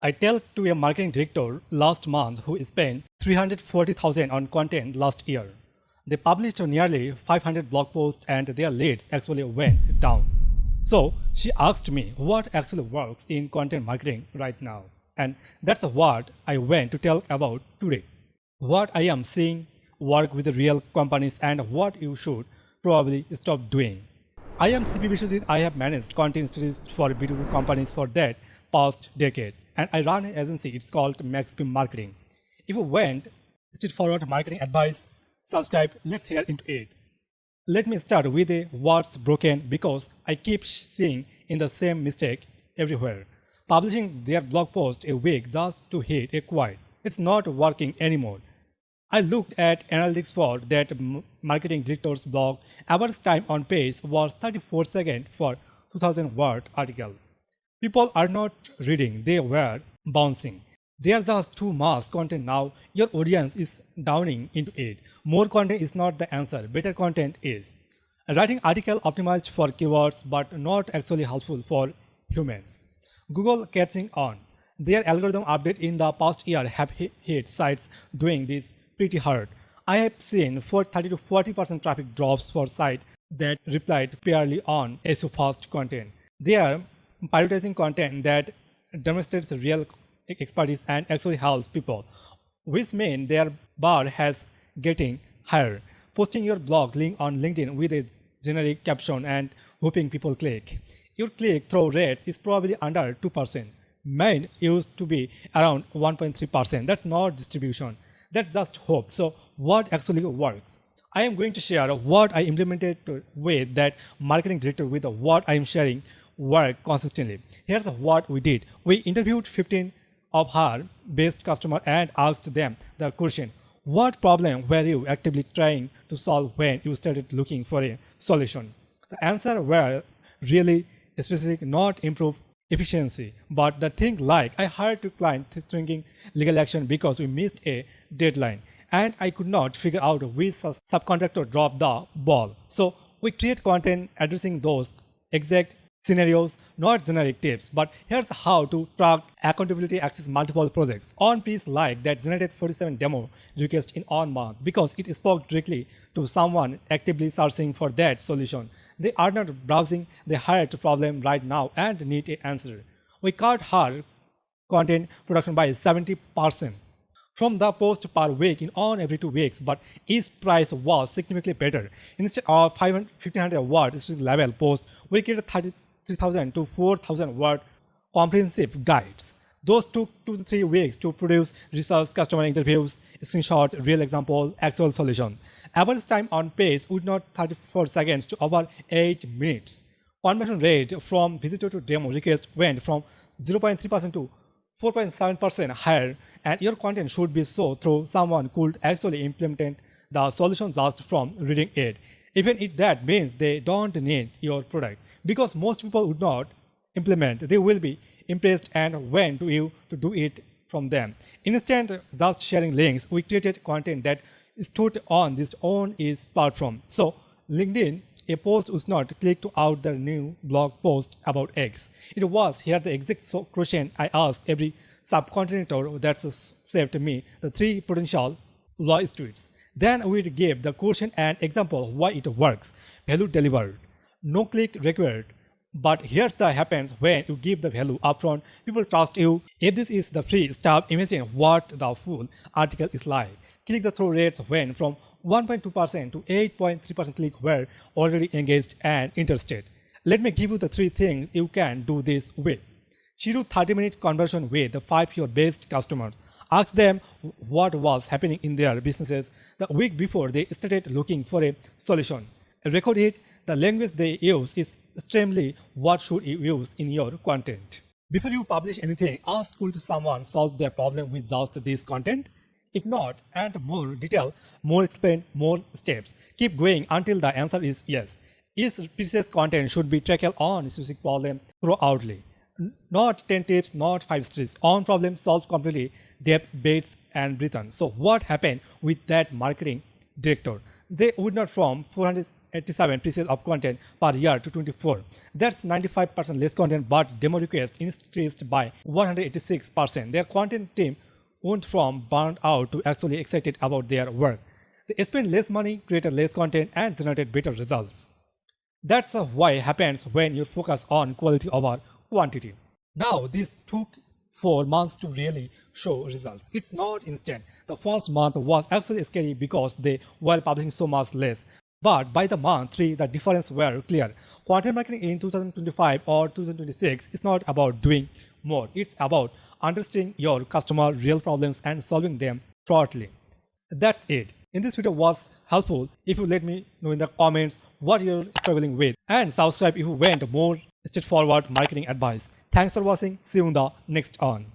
I talked to a marketing director last month who spent 340,000 on content last year. They published nearly 500 blog posts and their leads actually went down. So she asked me what actually works in content marketing right now. And that's what I went to tell about today. What I am seeing work with the real companies and what you should probably stop doing. I am CP Vishwajit. I have managed content studies for B2B companies for that past decade. And I run an agency. It's called MaxBeam Marketing. If you want straightforward marketing advice, subscribe. Let's hear into it. Let me start with a what's broken because I keep seeing in the same mistake everywhere. Publishing their blog post a week just to hit a quiet. It's not working anymore. I looked at analytics for that marketing director's blog. Average time on page was 34 seconds for 2000-word articles. People are not reading, they were bouncing. There's just too much content now. Your audience is downing into it. More content is not the answer, better content is. Writing article optimized for keywords but not actually helpful for humans. Google catching on. Their algorithm update in the past year have hit sites doing this pretty hard. I have seen 30 to 40% traffic drops for sites that replied purely on SEO fast content. They are prioritizing content that demonstrates real expertise and actually helps people, which means their bar has getting higher. Posting your blog link on LinkedIn with a generic caption and hoping people click. Your click-through rate is probably under 2%. Mine used to be around 1.3%. That's not distribution. That's just hope. So what actually works? I am going to share what I implemented with that marketing director with what I am sharing work consistently. Here's what we did. We interviewed 15 of her best customers and asked them the question, what problem were you actively trying to solve when you started looking for a solution? The answer were really specific, not improve efficiency, but the thing like I hired a client thinking legal action because we missed a deadline and I could not figure out which subcontractor dropped the ball. So we create content addressing those exact scenarios, not generic tips, but here's how to track accountability access multiple projects. On piece like that generated 47 demo requests in 1 month because it spoke directly to someone actively searching for that solution. They are not browsing the hired problem right now and need an answer. We cut her content production by 70%. From the post per week in on every 2 weeks, but each price was significantly better. Instead of 1500 word specific level post, we created 33,000 to 4,000 word comprehensive guides. Those took 2 to 3 weeks to produce research, customer interviews, screenshot, real example, actual solution. Average time on page would not 34 seconds to over 8 minutes. Conversion rate from visitor to demo request went from 0.3% to 4.7% higher, and your content should be so through someone could actually implement the solution just from reading it. Even if that means they don't need your product, because most people would not implement, they will be impressed and went to you to do it from them. Instead of just sharing links, we created content that stood on this own its platform. So LinkedIn, a post was not clicked out the new blog post about X. It was here the exact question I asked every subcontractor that saved me the 3 potential loss tweets. Then we gave the question and example why it works. Value delivered. No click required. But here's the happens when you give the value upfront. People trust you. If this is the free stuff, imagine what the full article is like. Click the through rates went from 1.2% to 8.3% click were already engaged and interested. Let me give you the 3 things you can do this with. Schedule 30-minute conversation with the 5 your best customers. Ask them what was happening in their businesses the week before they started looking for a solution. Record it. The language they use is extremely what should you use in your content. Before you publish anything, ask could someone solve their problem with just this content? If not, add more detail, more explain, more steps. Keep going until the answer is yes. Each piece's content should be tackled on a specific problem throughoutly. Not 10 tips, not 5 streets. On problem solved completely, depth, baits, and written. So what happened with that marketing director? They would not from 400 87 pieces of content per year to 24. That's 95% less content, but demo requests increased by 186%. Their content team went from burned out to actually excited about their work. They spent less money, created less content, and generated better results. That's why happens when you focus on quality over quantity. Now, this took 4 months to really show results. It's not instant. The first month was actually scary because they were publishing so much less. But by the month 3, the difference were clear. Content marketing in 2025 or 2026 is not about doing more. It's about understanding your customer real problems and solving them properly. That's it. If this video was helpful, if you let me know in the comments what you're struggling with, and subscribe if you want more straightforward marketing advice. Thanks for watching. See you in the next one.